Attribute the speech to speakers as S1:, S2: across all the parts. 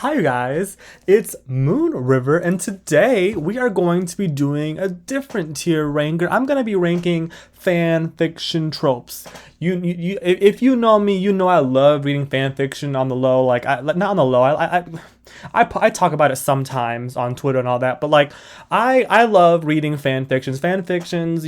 S1: Hi guys, it's Moon River, and today we are going to be doing a different tier ranker. I'm gonna be ranking fan fiction tropes. If you know me, you know I love reading fan fiction on the low. Not on the low. I talk about it sometimes on Twitter and all that, but I love reading fan fictions. Fan fictions,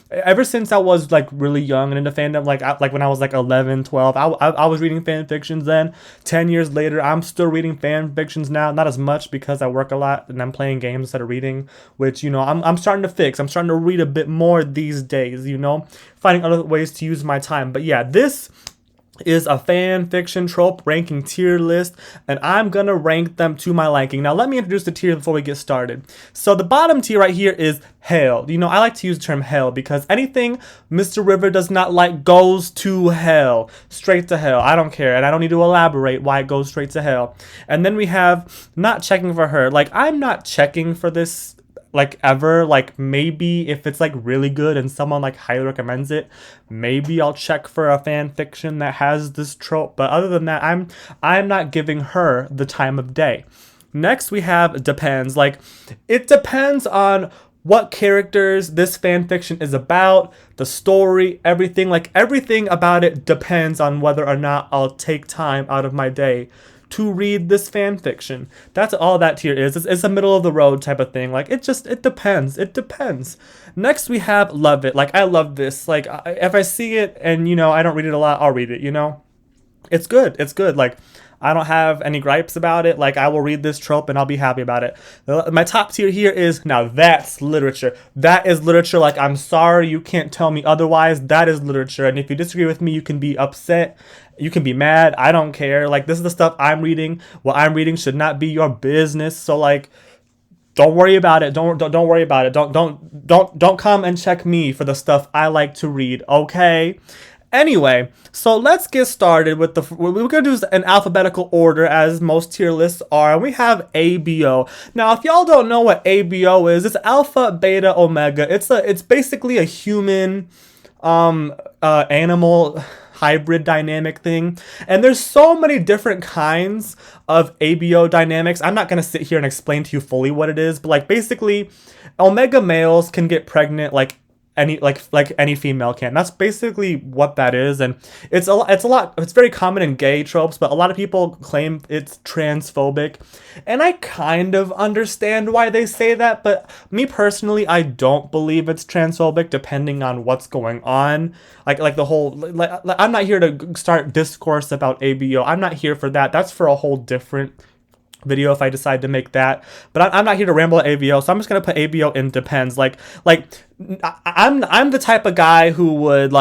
S1: ever since I was like really young and into fandom, like when I was like 11, 12, I was reading fan fictions then. 10 years later, I'm still reading fan fictions now. Not as much because I work a lot and I'm playing games instead of reading, which, I'm starting to fix. I'm starting to read a bit more these days, finding other ways to use my time. But yeah, this is a fan fiction trope ranking tier list, and I'm gonna rank them to my liking. Now let me introduce the tier before we get started. So the bottom tier right here is hell. I like to use the term hell because anything Mr. River does not like goes to hell. Straight to hell. I don't care, and I don't need to elaborate why it goes straight to hell. And then we have not checking for her. I'm not checking for this ever. Maybe if it's really good and someone highly recommends it, maybe I'll check for a fan fiction that has this trope, but other than that, I'm not giving her the time of day. Next we have depends. It depends on what characters this fan fiction is about, the story, everything. Everything about it depends on whether or not I'll take time out of my day to read this fan fiction. That's all that tier is. It's a middle of the road type of thing. It depends. It depends. Next we have love it. I love this. If I see it and I don't read it a lot, I'll read it. It's good. It's good. I don't have any gripes about it. I will read this trope and I'll be happy about it. My top tier here is, now that's literature. That is literature. I'm sorry, you can't tell me otherwise. That is literature. And if you disagree with me, you can be upset. You can be mad. I don't care. This is the stuff I'm reading. What I'm reading should not be your business. So don't worry about it. Don't worry about it. Don't come and check me for the stuff I like to read. Okay. Anyway, so let's get started with we're going to do an alphabetical order as most tier lists are. And we have ABO. Now, if y'all don't know what ABO is, it's alpha, beta, omega. It's basically a human animal hybrid dynamic thing. And there's so many different kinds of ABO dynamics. I'm not going to sit here and explain to you fully what it is, but basically omega males can get pregnant any female can. That's basically what that is, and it's very common in gay tropes, but a lot of people claim it's transphobic, and I kind of understand why they say that, but me personally, I don't believe it's transphobic depending on what's going on. The whole I'm not here to start discourse about ABO. I'm not here for that. That's for a whole different video if I decide to make that, but I'm not here to ramble at ABO, so I'm just gonna put ABO in depends. I'm the type of guy who would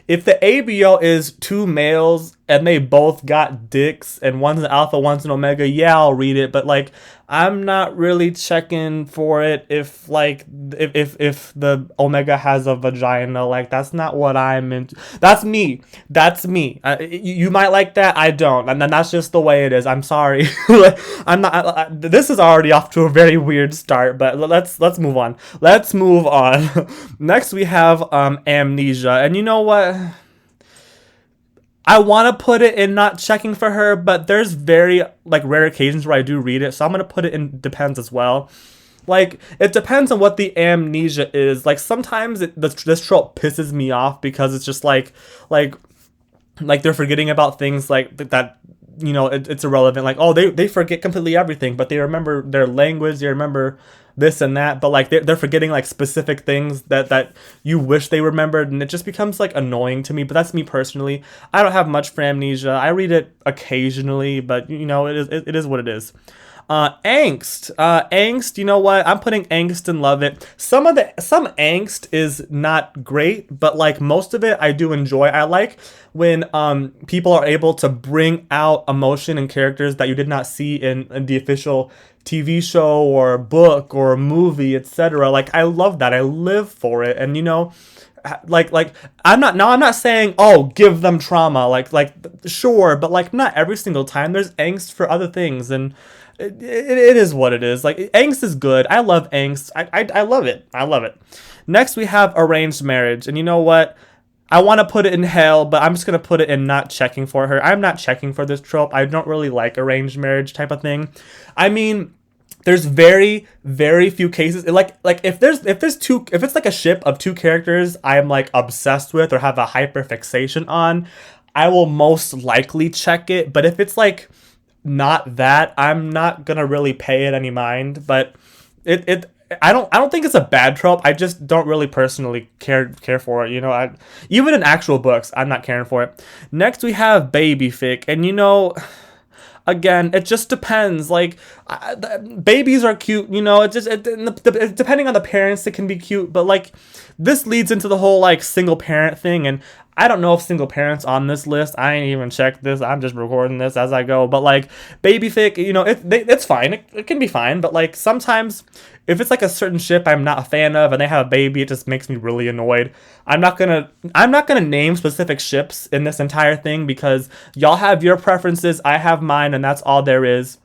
S1: if the ABO is two males and they both got dicks and one's an alpha, one's an omega, yeah, I'll read it, but I'm not really checking for it if the omega has a vagina. That's not what I'm into. That's me. You might like that. I don't, and then that's just the way it is. I'm sorry. I'm not. This is already off to a very weird start, but let's move on. Let's move on. Next we have amnesia, and you know what? I want to put it in not checking for her, but there's very rare occasions where I do read it, so I'm gonna put it in depends as well. It depends on what the amnesia is. Sometimes this trope pisses me off because it's just like they're forgetting about things that. It's irrelevant. They forget completely everything, but they remember their language, they remember this and that, but they're forgetting specific things that you wish they remembered, and it just becomes annoying to me. But that's me personally. I don't have much for amnesia. I read it occasionally, but it is what it is. Angst, you know what? I'm putting angst and love it. Some angst is not great, but most of it I do enjoy. I like when people are able to bring out emotion in characters that you did not see in the official TV show or book or movie, etc. I love that. I live for it. And I'm not saying, oh, give them trauma, sure, but not every single time. There's angst for other things, and it is what it is. Angst is good. I love angst. I love it. I love it. Next we have arranged marriage, and you know what? I want to put it in hell, but I'm just going to put it in not checking for her. I'm not checking for this trope. I don't really like arranged marriage type of thing. I mean, there's very few cases like if it's like a ship of two characters I'm like obsessed with or have a hyper fixation on, I will most likely check it. But if it's like not that, I'm not gonna really pay it any mind. But it I don't think it's a bad trope. I just don't really personally care for it. Even in actual books, I'm not caring for it. Next we have baby fic, and again, it just depends. Like, babies are cute, depending on the parents, it can be cute. But like, this leads into the whole like single parent thing, and I don't know if single parents on this list. I ain't even checked this. I'm just recording this as I go. But like, baby fic, it's fine. It can be fine. But like, sometimes if it's like a certain ship I'm not a fan of and they have a baby, it just makes me really annoyed. I'm not gonna name specific ships in this entire thing because y'all have your preferences, I have mine, and that's all there is.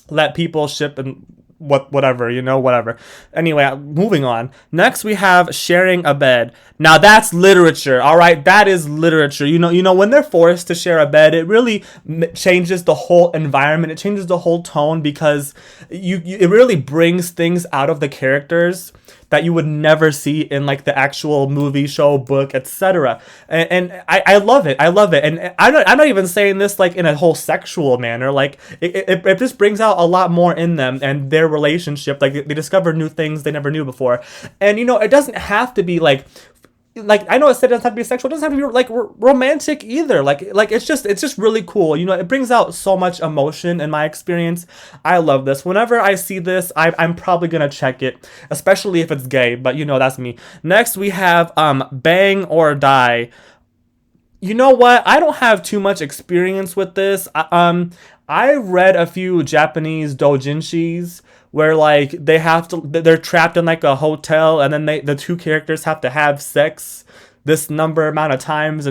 S1: Let people ship and whatever. Anyway, moving on. Next we have sharing a bed. Now that's literature, all right? That is literature. When they're forced to share a bed, it really changes the whole environment. It changes the whole tone because it really brings things out of the characters that you would never see in like the actual movie, show, book, etc. And I love it. And I'm not even saying this like in a whole sexual manner. Like it just brings out a lot more in them and their relationship. Like they discover new things they never knew before. And it doesn't have to be like I know it said it doesn't have to be sexual. It doesn't have to be like romantic either. Like it's just really cool. It brings out so much emotion in my experience. I love this. Whenever I see this, I'm probably gonna check it, especially if it's gay. But that's me. Next we have bang or die. You know what? I don't have too much experience with this. I read a few Japanese doujinshis where like they're trapped in like a hotel, and then the two characters have to have sex this number amount of times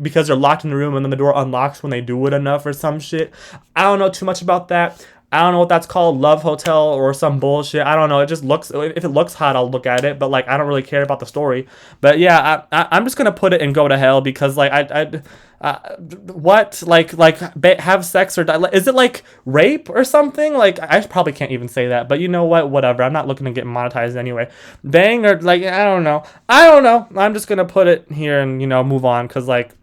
S1: because they're locked in the room, and then the door unlocks when they do it enough or some shit. I don't know too much about that. I don't know what that's called, Love Hotel or some bullshit. I don't know. It just looks, if it looks hot, I'll look at it. But like, I don't really care about the story. But yeah, I'm just gonna put it and go to hell because like what have sex or die? Is it like rape or something? Like I probably can't even say that. But you know what? Whatever. I'm not looking to get monetized anyway. Bang or like I don't know. I'm just gonna put it here and move on because like.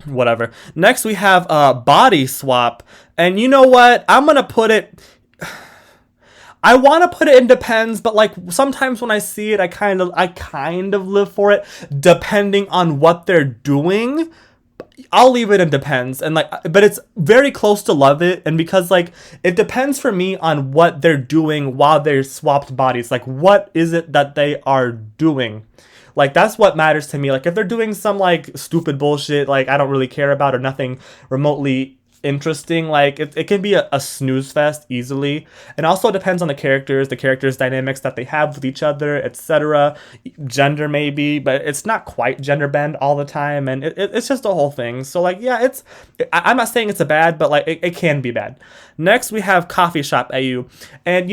S1: Whatever. Next we have body swap, and you know what? I'm gonna put it. I want to put it in depends, but like sometimes when I see it, I kind of live for it, depending on what they're doing. I'll leave it in depends, and like, but it's very close to love it, and because like it depends for me on what they're doing while they're swapped bodies. Like, what is it that they are doing? Like, that's what matters to me. Like, if they're doing some, like, stupid bullshit, like, I don't really care about or nothing remotely interesting, like, it can be a snooze fest easily. And also depends on the characters' dynamics that they have with each other, etc. Gender, maybe, but it's not quite gender bend all the time. And it's just a whole thing. So, like, yeah, I'm not saying it's a bad, but, like, it can be bad. Next, we have Coffee Shop AU. And,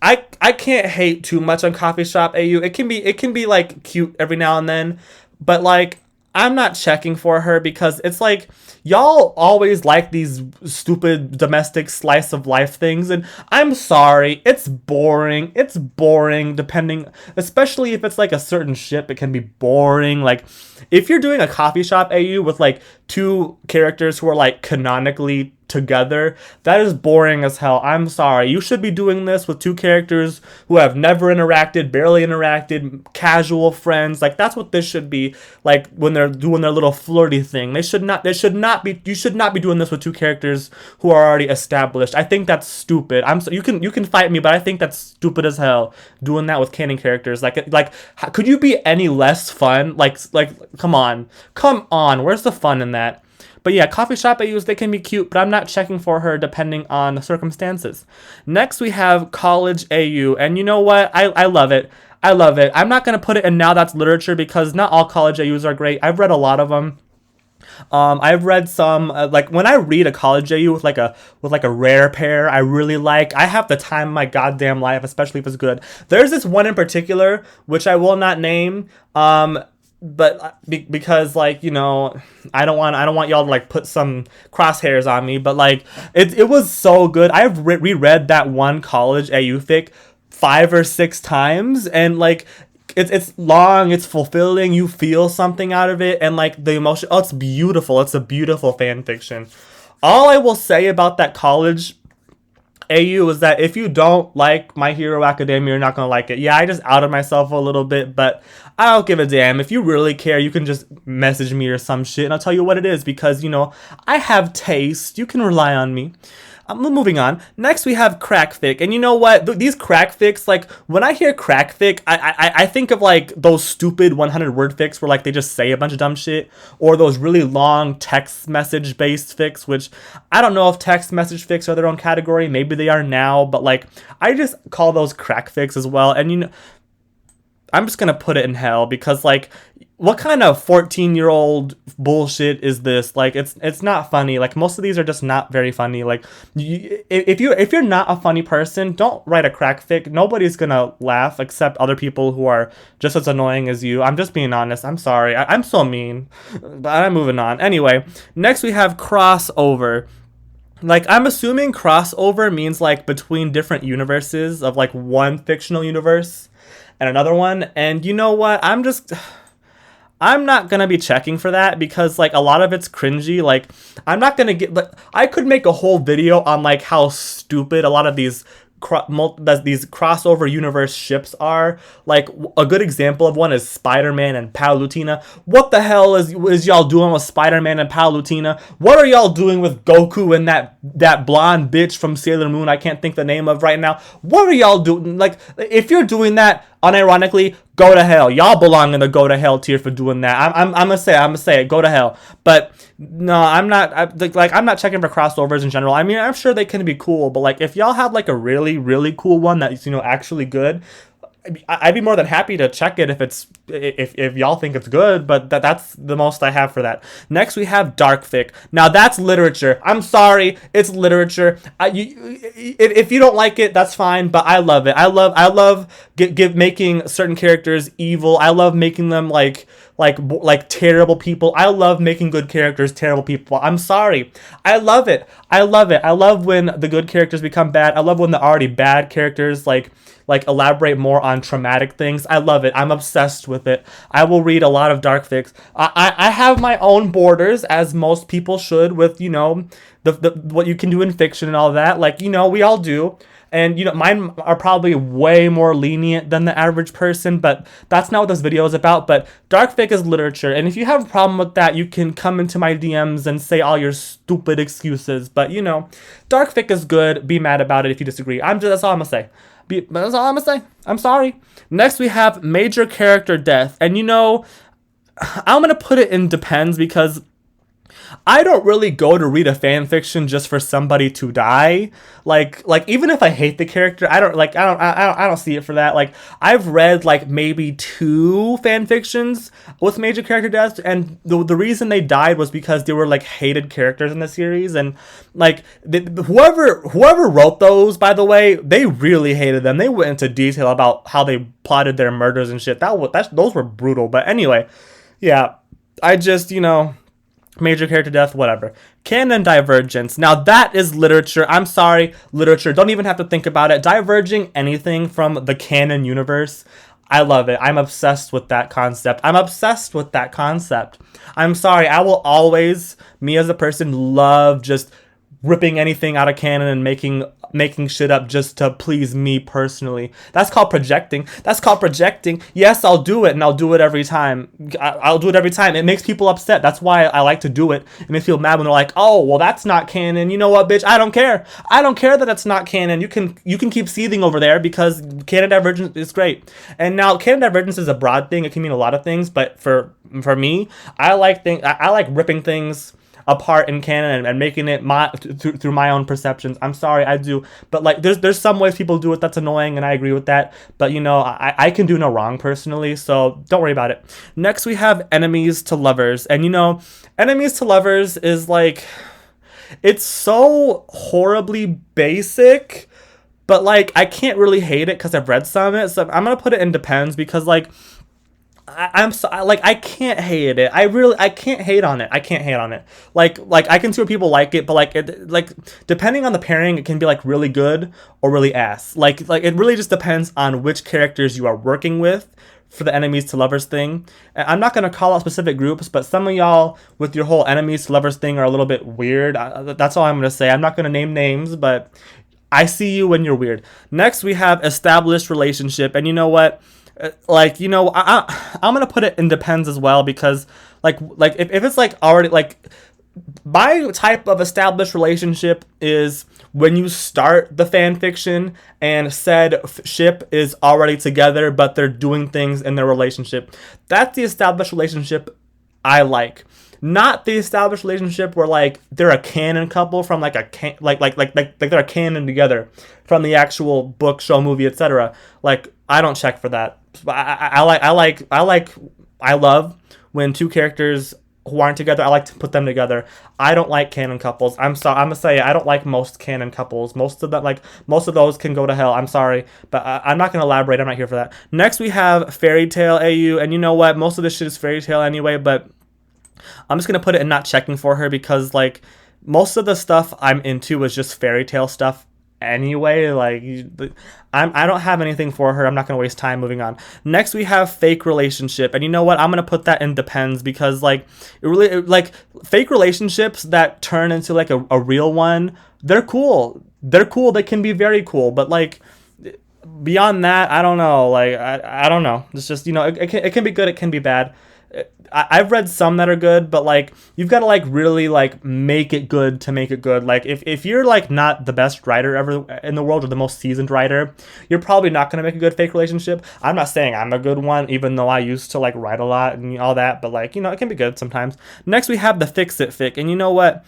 S1: I can't hate too much on Coffee Shop AU. It can be like cute every now and then, but like I'm not checking for her because it's like y'all always like these stupid domestic slice of life things, and I'm sorry, it's boring. It's boring depending, especially if it's like a certain ship, it can be boring. Like if you're doing a Coffee Shop AU with like two characters who are like canonically together, that is boring as hell. I'm sorry. You should be doing this with two characters who have never interacted, barely interacted, casual friends. Like that's what this should be like when they're doing their little flirty thing. You should not be doing this with two characters who are already established. I think that's stupid. You can fight me, but I think that's stupid as hell doing that with canon characters. Like could you be any less fun? Like come on. Where's the fun in that? But yeah, Coffee Shop AUs, they can be cute, but I'm not checking for her depending on the circumstances. Next, we have College AU, and you know what? I love it. I'm not going to put it in Now That's Literature because not all College AUs are great. I've read a lot of them. I've read some, like when I read a College AU with like a rare pair I really like, I have the time of my goddamn life, especially if it's good. There's this one in particular, which I will not name, because like, you know, I don't want y'all to like put some crosshairs on me, but like it was so good. I've reread that one college AU fic 5 or 6 times, and like it's long, it's fulfilling, you feel something out of it, and like the emotion, oh, it's beautiful. It's a beautiful fan fiction. All I will say about that college AU is that if you don't like My Hero Academia, you're not gonna like it. Yeah, I just outed myself a little bit, but I don't give a damn. If you really care, you can just message me or some shit, and I'll tell you what it is, because, you know, I have taste. You can rely on me. Moving on. Next, we have crack fic, and you know what? These crack fics, like when I hear crack fic, I think of like those stupid 100-word fics where like they just say a bunch of dumb shit, or those really long text message based fics, which I don't know if text message fics are their own category. Maybe they are now, but like I just call those crack fics as well. And you know, I'm just gonna put it in hell, because like, what kind of 14-year-old bullshit is this? Like, it's not funny. Like, most of these are just not very funny. Like, if you're not a funny person, don't write a crack fic. Nobody's gonna laugh except other people who are just as annoying as you. I'm just being honest. I'm sorry. I'm so mean, but I'm moving on. Anyway, next we have crossover. Like, I'm assuming crossover means like between different universes of like one fictional universe and another one. And you know what? I'm not gonna be checking for that, because like a lot of it's cringy. Like, I'm not gonna get, like, I could make a whole video on like how stupid a lot of these crossover universe ships are. Like, a good example of one is Spider-Man and Palutena. What the hell is y'all doing with Spider-Man and Palutena? What are y'all doing with Goku and that blonde bitch from Sailor Moon I can't think the name of right now? What are y'all doing? Like, if you're doing that, unironically, go to hell. Y'all belong in the go to hell tier for doing that. I'm gonna say it, go to hell. But no, I'm not. I'm not checking for crossovers in general. I mean, I'm sure they can be cool, but like if y'all have like a really really cool one that's, you know, actually good, I'd be more than happy to check it if y'all think it's good. But that's the most I have for that. Next we have dark fic. Now that's literature. I'm sorry, it's literature. If you don't like it, that's fine. But I love it. I love making certain characters evil. I love making them like terrible people. I love making good characters terrible people. I'm sorry. I love it. I love when the good characters become bad. I love when the already bad characters like elaborate more on traumatic things. I love it. I'm obsessed with it. I will read a lot of dark fics. I have my own borders, as most people should, with, you know, the what you can do in fiction and all that. Like, you know, we all do. And, you know, mine are probably way more lenient than the average person, but that's not what this video is about. But dark fic is literature, and if you have a problem with that, you can come into my DMs and say all your stupid excuses. But, you know, dark fic is good. Be mad about it if you disagree. That's all I'm gonna say. That's all I'm gonna say. I'm sorry. Next, we have major character death, and you know, I'm gonna put it in depends, because I don't really go to read a fan fiction just for somebody to die. Like even if I hate the character, I don't see it for that. Like, I've read like maybe 2 fan fictions with major character deaths, and the reason they died was because they were like hated characters in the series, and like whoever wrote those, by the way, they really hated them. They went into detail about how they plotted their murders and shit. Those were brutal. But anyway, yeah, I just, you know, major character death, whatever. Canon divergence. Now that is literature. I'm sorry, literature. Don't even have to think about it. Diverging anything from the canon universe, I love it. I'm obsessed with that concept. I'm sorry. I will always, me as a person, love just ripping anything out of canon and making shit up just to please me personally. That's called projecting. Yes, I'll do it, and I'll do it every time. I'll do it every time. It makes people upset. That's why I like to do it. It makes people mad when they're like, oh, well, that's not canon. You know what, bitch? I don't care that it's not canon. You can keep seething over there, because canon divergence is great. And now canon divergence is a broad thing. It can mean a lot of things, but for me, I like ripping things apart in canon and making it through my own perceptions. I'm sorry, I do, but like there's some ways people do it that's annoying, and I agree with that. But you know, I can do no wrong personally, so don't worry about it. Next, we have enemies to lovers, and you know, enemies to lovers is like, it's so horribly basic, but like I can't really hate it because I've read some of it, so I'm gonna put it in depends, because like, I'm so, like, I can't hate it. I can't hate on it. I can't hate on it. Like I can see where people like it, but like depending on the pairing, it can be like really good or really ass. Like it really just depends on which characters you are working with for the enemies to lovers thing. And I'm not gonna call out specific groups, but some of y'all with your whole enemies to lovers thing are a little bit weird. That's all I'm gonna say. I'm not gonna name names, but I see you when you're weird. Next, we have established relationship, and you know what? Like, you know, I'm gonna put it in depends as well, because like if it's like already like my type of established relationship is when you start the fan fiction and said ship is already together, but they're doing things in their relationship. That's the established relationship I like. Not the established relationship where like they're a canon couple from like like they're a canon together from the actual book, show, movie, etc. Like, I don't check for that. I love when two characters who aren't together. I like to put them together. I don't like canon couples. I'm gonna say I don't like most canon couples. Most of those can go to hell. I'm sorry, but I'm not gonna elaborate. I'm not here for that. Next, we have fairy tale AU, and you know what? Most of this shit is fairy tale anyway, but I'm just gonna put it in not checking for her, because like most of the stuff I'm into is just fairy tale stuff anyway. Like, I don't have anything for her. I'm not gonna waste time. Moving on. Next, we have fake relationship, and you know what? I'm gonna put that in depends, because like like fake relationships that turn into like a real one, they're cool. They're cool. They can be very cool, but like beyond that, I don't know. Like, I don't know. It's just, you know, it can be good. It can be bad. I've read some that are good, but like you've got to like really like make it good to make it good. Like if you're like not the best writer ever in the world or the most seasoned writer, you're probably not going to make a good fake relationship. I'm not saying I'm a good one, even though I used to like write a lot and all that, but like, you know, it can be good sometimes. Next, we have the fix it fic, and you know what?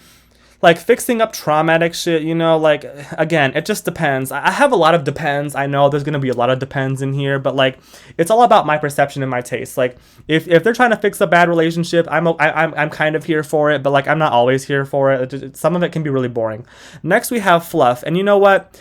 S1: Like fixing up traumatic shit, you know, like again, it just depends. I have a lot of depends. I know there's gonna be a lot of depends in here, but like it's all about my perception and my taste. Like if they're trying to fix a bad relationship, I'm kind of here for it, but like I'm not always here for it. Some of it can be really boring. Next, we have fluff, and you know what?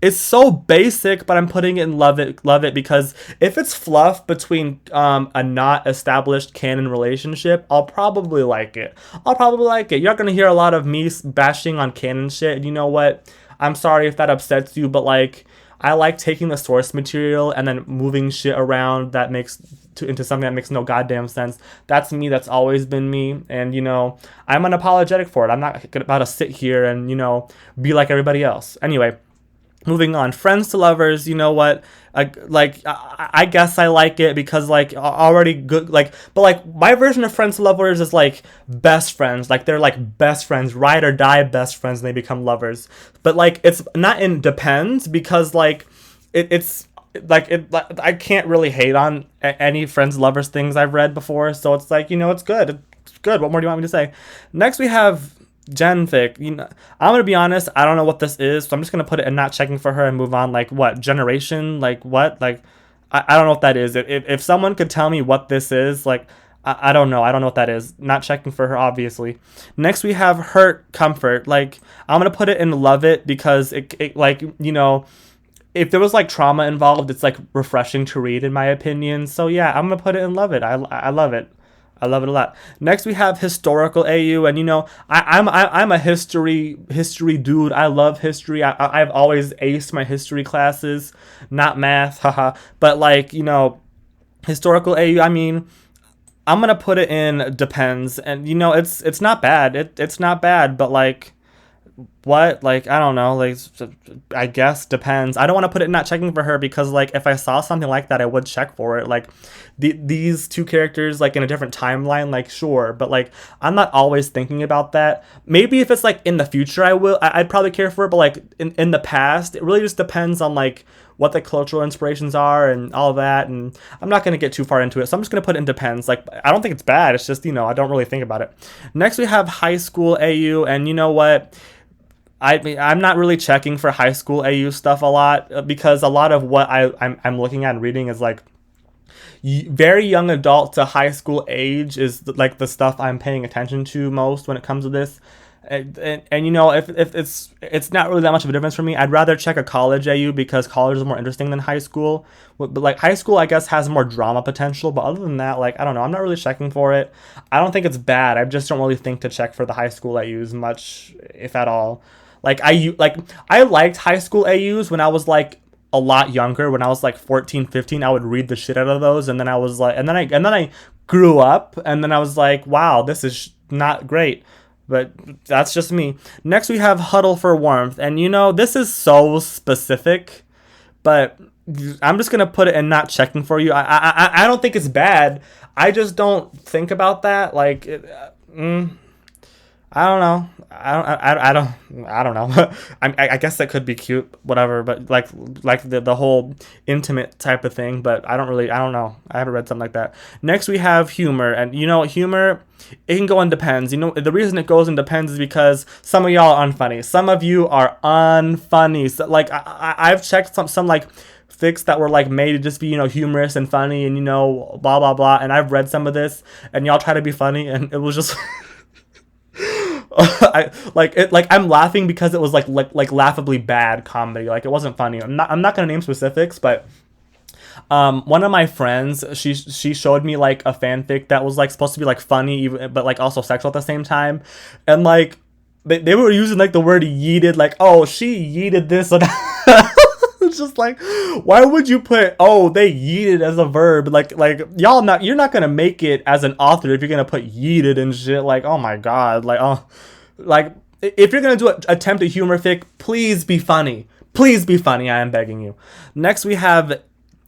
S1: It's so basic, but I'm putting it in love it, because if it's fluff between a not established canon relationship, I'll probably like it. You're not gonna hear a lot of me bashing on canon shit, and you know what? I'm sorry if that upsets you, but like I like taking the source material and then moving shit around that into something that makes no goddamn sense. That's me. That's always been me, and you know I'm unapologetic for it. I'm not about to sit here and, you know, be like everybody else. Anyway. Moving on, friends to lovers, you know what? I guess I like it because like already good, like, but like my version of friends to lovers is like best friends, like they're like best friends, ride or die best friends, and they become lovers. But like it's not in depends, because like it's like I can't really hate on any friends lovers things I've read before, so it's like, you know, it's good. It's good. What more do you want me to say? Next, we have Genfic. You know, I'm gonna be honest, I don't know what this is, so I'm just gonna put it in not checking for her and move on. Like, what generation? Like, what? Like, I don't know what that is. If someone could tell me what this is, like, I don't know. I don't know what that is. Not checking for her, obviously. Next, we have hurt comfort. Like, I'm gonna put it in love it, because it like, you know, if there was like trauma involved, it's like refreshing to read, in my opinion. So yeah, I'm gonna put it in love it. I love it. I love it a lot. Next, we have historical AU, and you know, I'm a history dude. I love history. I've always aced my history classes, not math, haha. But like, you know, historical AU. I mean, I'm gonna put it in depends, and you know, it's not bad. It's not bad, but like, what? Like, I don't know. Like, I guess depends. I don't want to put it not checking for her, because like if I saw something like that, I would check for it. Like these two characters like in a different timeline, like sure, but like I'm not always thinking about that. Maybe if it's like in the future, I'd probably care for it, but like in the past, it really just depends on like what the cultural inspirations are and all that, and I'm not going to get too far into it, so I'm just going to put it in depends. Like, I don't think it's bad, it's just, you know, I don't really think about it. Next, we have high school AU, and you know what? I'm not really checking for high school AU stuff a lot, because a lot of what I'm looking at and reading is like very young adult to high school age is like the stuff I'm paying attention to most when it comes to this. And you know, if it's not really that much of a difference for me. I'd rather check a college AU because college is more interesting than high school. But like high school, I guess has more drama potential. But other than that, like I don't know, I'm not really checking for it. I don't think it's bad. I just don't really think to check for the high school AUs much, if at all. I liked high school AUs when I was like a lot younger. When I was like 14, 15, I would read the shit out of those, and then I was like, and then I grew up, and then I was like, wow, this is not great. But that's just me. Next, we have Huddle for Warmth. And you know, this is so specific, but I'm just going to put it in not checking for you. I don't think it's bad. I just don't think about that. Like, I don't know. I don't know. I guess that could be cute, whatever. But like the whole intimate type of thing. But I don't know. I haven't read something like that. Next we have humor, and you know humor, it can go in depends. You know the reason it goes in depends is because some of y'all are unfunny. Some of you are unfunny. So like I've checked some like fics that were like made to just be, you know, humorous and funny and, you know, blah blah blah, and I've read some of this and y'all try to be funny and it was just I'm laughing because it was like laughably bad comedy. Like it wasn't funny. I'm not gonna name specifics, but one of my friends, she showed me like a fanfic that was like supposed to be like funny but like also sexual at the same time, and like they were using like the word yeeted, like, oh, she yeeted this and it's just like, why would you put, oh, they yeeted as a verb? Like you're not gonna make it as an author if you're gonna put yeeted and shit. Like, oh my god, like, oh, like if you're gonna do attempt a humor fic, please be funny. Please be funny. I am begging you. Next we have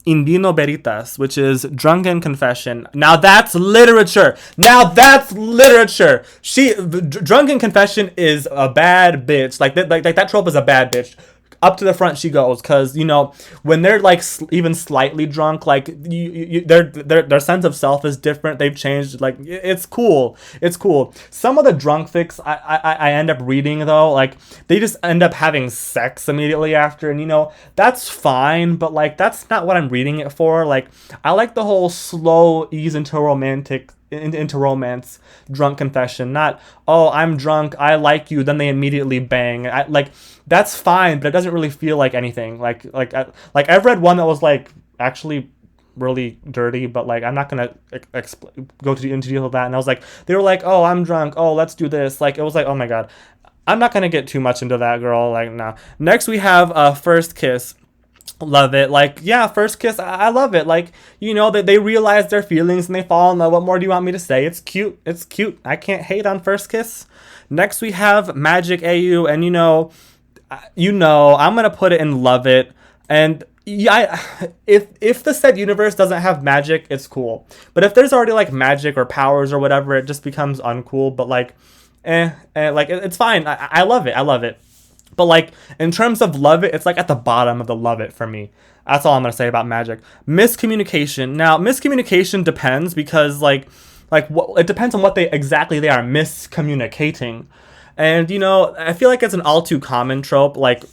S1: Indino Veritas, which is Drunken Confession. Now that's literature. Drunken Confession is a bad bitch. Like that trope is a bad bitch. Up to the front she goes, because you know when they're like even slightly drunk, like their sense of self is different. They've changed. Like it's cool. Some of the drunk fics I end up reading though, like they just end up having sex immediately after, and you know that's fine, but like that's not what I'm reading it for. Like I like the whole slow ease into romance drunk confession, not, oh, I'm drunk, I like you, then they immediately bang. Like that's fine, but it doesn't really feel like anything. Like I've read one that was like actually really dirty, but like I'm not gonna go into detail of that. And I was like, they were like, oh, I'm drunk, oh, let's do this. Like it was like, oh my god, I'm not gonna get too much into that, girl. Like, nah. Next we have First Kiss. Love it. Like, yeah, first kiss, I love it. Like, you know, that they realize their feelings and they fall in love. What more do you want me to say? It's cute. I can't hate on First Kiss. Next we have Magic AU, and you know, I'm gonna put it in love it. And yeah, if the said universe doesn't have magic, it's cool. But if there's already like magic or powers or whatever, it just becomes uncool. But like, like it's fine. I love it. But like in terms of love it, it's like at the bottom of the love it for me. That's all I'm gonna say about magic. Miscommunication. Now miscommunication depends, because like what, it depends on what they are miscommunicating. And you know, I feel like it's an all too common trope, like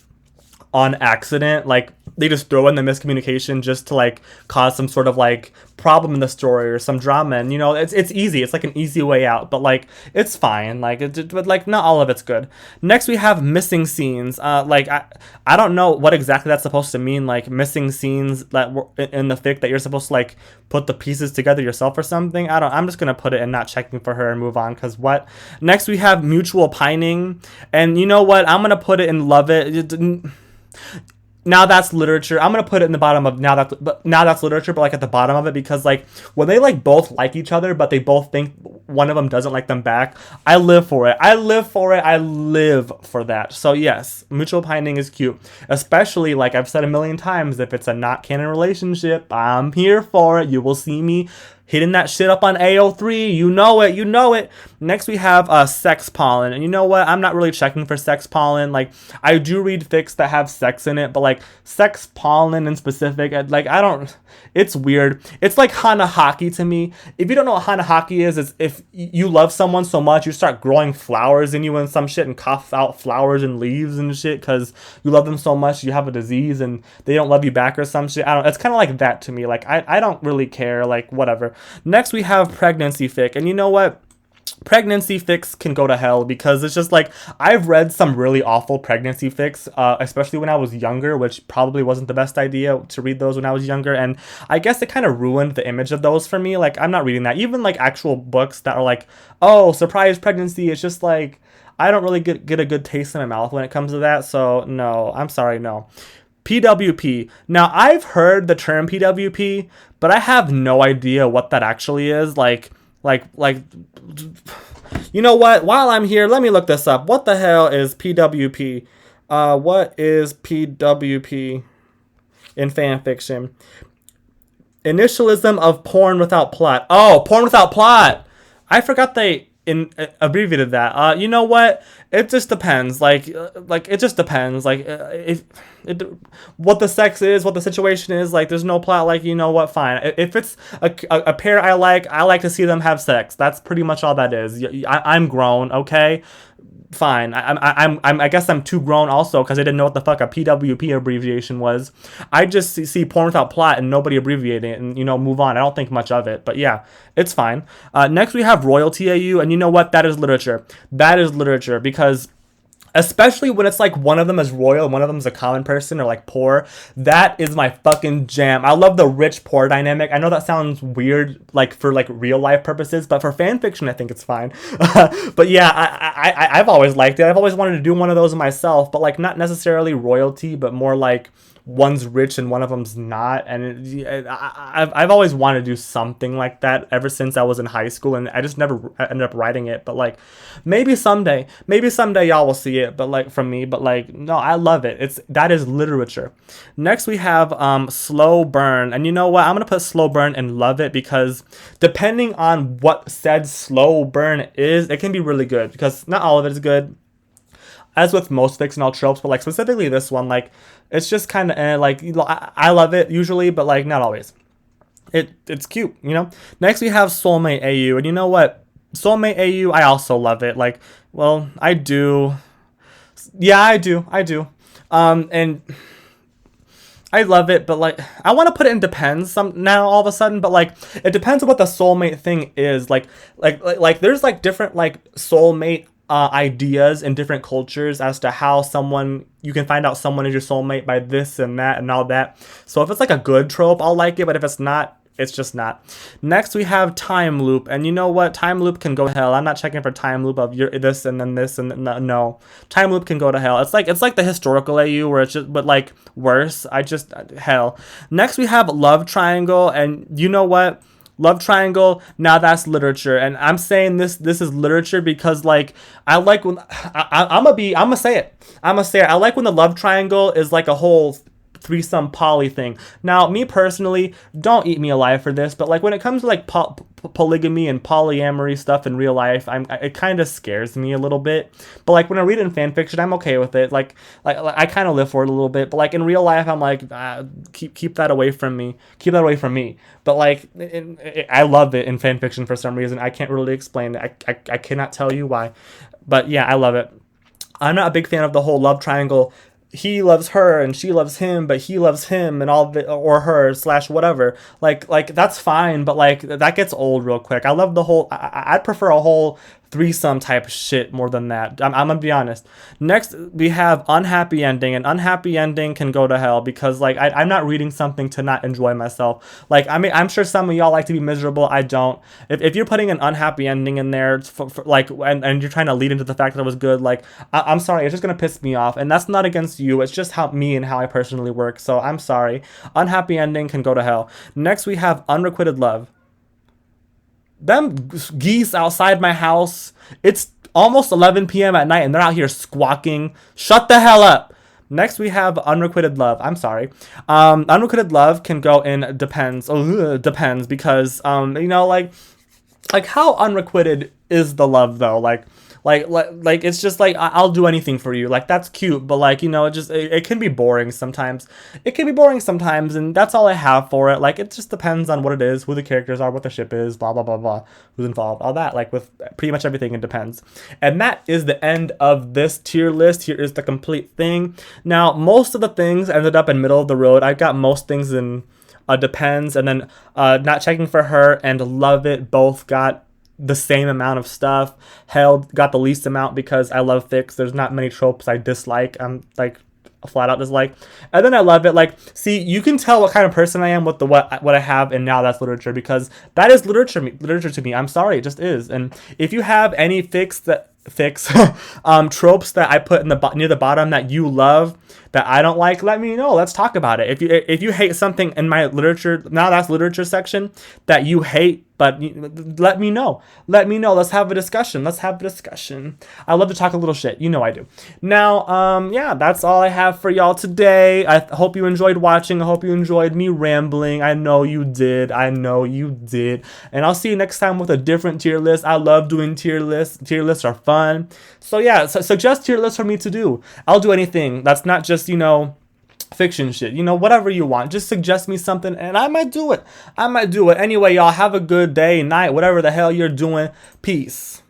S1: on accident, like they just throw in the miscommunication just to like cause some sort of like problem in the story or some drama. And you know, it's easy, it's like an easy way out, but like it's fine, like but like not all of it's good. Next we have missing scenes. Like I don't know what exactly that's supposed to mean, like missing scenes that were in the fic that you're supposed to like put the pieces together yourself or something. I'm just gonna put it in not checking for her and move on, because what. Next we have mutual pining, and you know what, I'm gonna put it in love it. Now that's literature. I'm gonna put it in the bottom of now that's literature, but like at the bottom of it, because like when they like both like each other, but they both think one of them doesn't like them back, I live for it. I live for that. So yes, mutual pining is cute, especially like I've said a million times, if it's a not canon relationship, I'm here for it. You will see me hitting that shit up on AO3. You know it. Next we have sex pollen. And you know what? I'm not really checking for sex pollen. Like, I do read fics that have sex in it, but like sex pollen in specific, like I don't, it's weird. It's like hanahaki to me. If you don't know what hanahaki is, it's if you love someone so much, you start growing flowers in you and some shit and cough out flowers and leaves and shit because you love them so much, you have a disease and they don't love you back or some shit. I don't, it's kind of like that to me. Like, I don't really care, like, whatever. Next we have pregnancy fic, and you know what? Pregnancy fics can go to hell, because it's just like, I've read some really awful pregnancy fics, especially when I was younger, which probably wasn't the best idea to read those when I was younger, and I guess it kind of ruined the image of those for me. Like, I'm not reading that. Even like actual books that are like, oh, surprise pregnancy, it's just like, I don't really get a good taste in my mouth when it comes to that. So no, I'm sorry, no. PWP. Now, I've heard the term PWP, but I have no idea what that actually is. Like, you know what? While I'm here, let me look this up. What the hell is PWP? What is PWP in fan fiction? Initialism of porn without plot. Oh, porn without plot. I forgot they abbreviated that. You know what? It just depends. Like it just depends. Like if what the sex is, what the situation is. Like, there's no plot. Like, you know what? Fine. If it's a pair I like to see them have sex. That's pretty much all that is. I'm grown. Okay. Fine. I guess I'm too grown also, because I didn't know what the fuck a PWP abbreviation was. I just see porn without plot and nobody abbreviating it, and move on. I don't think much of it, but yeah, it's fine. Next we have royalty AU, and you know what? That is literature. That is literature, because especially when it's like one of them is royal and one of them is a common person or like poor. That is my fucking jam. I love the rich poor dynamic. I know that sounds weird, like for like real life purposes, but for fan fiction, I think it's fine. But yeah, I've always liked it. I've always wanted to do one of those myself, but like not necessarily royalty, but more like one's rich and one of them's not. And I've always wanted to do something like that ever since I was in high school, and I just never ended up writing it. But like, maybe someday y'all will see it, but like from me. But like, no, I love it. That is literature. Next we have slow burn, and you know what? I'm gonna put slow burn and love it, because depending on what said slow burn is, it can be really good, because not all of it is good, as with most fictional tropes, but like specifically this one, like it's just kind of like, I love it usually, but like not always. It's cute, Next we have Soulmate AU, and you know what? Soulmate AU, I also love it. Like, well, I do. Yeah, I do. And I love it, but like, I want to put it in depends now all of a sudden, but like, it depends on what the soulmate thing is. Like there's like different like soulmate ideas in different cultures as to how you can find out someone is your soulmate by this and that and all that. So if it's like a good trope, I'll like it, but if it's not, it's just not. Next we have time loop, and you know what? Time loop can go to hell. I'm not checking for time loop of this and then this and no. Time loop can go to hell. It's like the historical AU where it's just, but like worse. Hell. Next we have love triangle, and you know what? Love triangle, now that's literature, and I'm saying this is literature because like I like when I'm gonna say it. I like when the love triangle is like a whole threesome poly thing. Now, me personally, don't eat me alive for this, but like when it comes to like polygamy and polyamory stuff in real life, it kind of scares me a little bit. But like when I read it in fan fiction, I'm okay with it. Like I kind of live for it a little bit. But like in real life, I'm like, keep that away from me. Keep that away from me. But like I love it in fan fiction for some reason. I can't really explain it. I cannot tell you why. But yeah, I love it. I'm not a big fan of the whole love triangle. He loves her and she loves him, but he loves him and all the, or her / whatever. Like that's fine, but like that gets old real quick. I love the whole. I'd prefer a whole threesome type shit more than that. I'm gonna be honest. Next we have unhappy ending, and unhappy ending can go to hell because like I'm not reading something to not enjoy myself. Like I mean, I'm sure some of y'all like to be miserable. I don't. If you're putting an unhappy ending in there for like and you're trying to lead into the fact that it was good, like I'm sorry, it's just gonna piss me off, and that's not against you. It's just how I personally work. So I'm sorry. Unhappy ending can go to hell. Next we have unrequited love. Them geese outside my house, it's almost 11 p.m. at night and they're out here squawking. Shut the hell up. Next we have unrequited love. I'm sorry. Unrequited love can go in depends. Depends because like how unrequited is the love though? Like it's just like I'll do anything for you. Like that's cute, but like it can be boring sometimes. It can be boring sometimes, and that's all I have for it. Like it just depends on what it is, who the characters are, what the ship is, blah blah blah blah, who's involved, all that. Like with pretty much everything, it depends. And that is the end of this tier list. Here is the complete thing. Now most of the things ended up in middle of the road. I got most things in depends, and then not checking for her and love it both got the same amount of stuff. Held got the least amount because I love fics. There's not many tropes I dislike. I'm like a flat out dislike. And then I love it. Like, see, you can tell what kind of person I am with the what I have, and now that's literature, because that is literature to me. I'm sorry, it just is. And if you have any tropes that I put in the near the bottom that you love that I don't like, let me know. Let's talk about it. If you hate something in my literature, now that's literature section, that you hate, but let me know. Let me know. Let's have a discussion. I love to talk a little shit. You know I do. Now, yeah, that's all I have for y'all today. I hope you enjoyed watching. I hope you enjoyed me rambling. I know you did. And I'll see you next time with a different tier list. I love doing tier lists. Tier lists are fun. So yeah, suggest tier lists for me to do. I'll do anything. That's not just, fiction shit, whatever you want. Just suggest me something and I might do it. Anyway, y'all have a good day, night, whatever the hell you're doing. Peace.